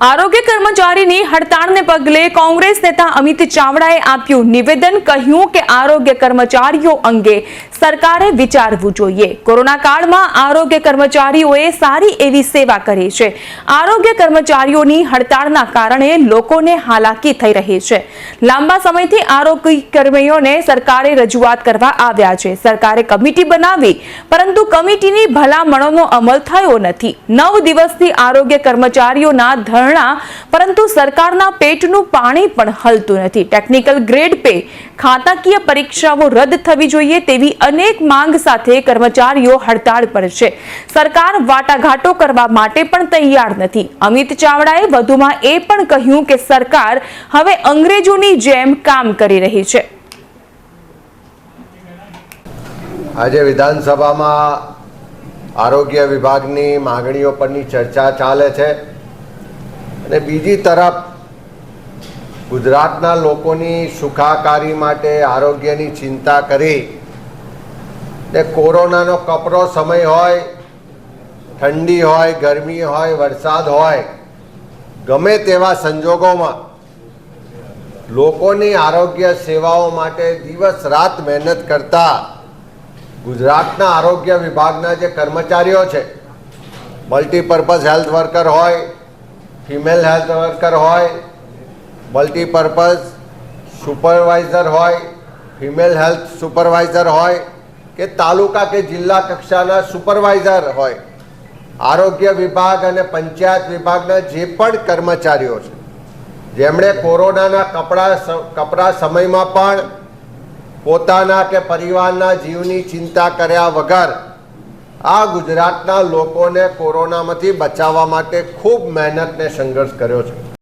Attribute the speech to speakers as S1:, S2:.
S1: આરોગ્ય કર્મચારીની હડતાળને પગલે કોંગ્રેસ નેતા અમિત ચાવડાએ આપ્યું નિવેદન, કહ્યું કે આરોગ્ય કર્મચારીઓ અંગે સરકારે વિચારવું જોઈએ। કોરોના કાળમાં આરોગ્ય કર્મચારીઓએ સારી એવી સેવા કરી છે। આરોગ્ય કર્મચારીઓની હડતાળના કારણે લોકોને હાલાકી થઈ રહી છે। લાંબા સમયથી આરોગ્ય કર્મીઓને સરકારે રજૂઆત કરવા આવ્યા છે। સરકારે કમિટી બનાવી, પરંતુ કમિટીની ભલામણોનો અમલ થયો નથી। 9 દિવસથી આરોગ્ય કર્મચારીઓના ધરણા, પરંતુ સરકારના પેટનું પાણી પણ હલતું નથી। ટેકનિકલ ગ્રેડ પે, ખાતાકીય પરીક્ષાઓ રદ થવી જોઈએ તેવી અનેક માંગ સાથે કર્મચારીઓ હડતાળ પર છે। સરકાર વાટાઘાટો કરવા માટે પણ તૈયાર નથી। અમિત ચાવડાએ વધુમાં એ પણ કહ્યું કે સરકાર હવે અંગ્રેજોની જેમ કામ કરી રહી છે।
S2: આજે વિધાનસભામાં આરોગ્ય વિભાગની માંગણીઓ પરની ચર્ચા ચાલે છે અને બીજી તરફ ગુજરાતના લોકોની સુખાકારી માટે આરોગ્યની ચિંતા કરી ને કોરોનાનો કપરો સમય હોય, ઠંડી હોય, ગરમી હોય, વરસાદ હોય, ગમે તેવા સંજોગોમાં લોકોની આરોગ્ય સેવાઓ માટે દિવસ રાત મહેનત કરતા ગુજરાતના આરોગ્ય વિભાગના જે કર્મચારીઓ છે, મલ્ટીપર્પઝ હેલ્થ વર્કર હોય, ફિમેલ હેલ્થ વર્કર હોય, મલ્ટીપર્પઝ સુપરવાઇઝર હોય, ફિમેલ હેલ્થ સુપરવાઇઝર હોય કે તાલુકા કે જિલ્લા કક્ષાના સુપરવાઇઝર હોય, આરોગ્ય વિભાગ અને પંચાયત વિભાગના જે પણ કર્મચારીઓ છે, જેમણે કોરોનાના કપરા સમયમાં પણ પોતાના કે પરિવારના જીવની ચિંતા કર્યા વગર આ ગુજરાતના લોકોને કોરોનામાંથી બચાવવા માટે ખૂબ મહેનત ને સંઘર્ષ કર્યો છે।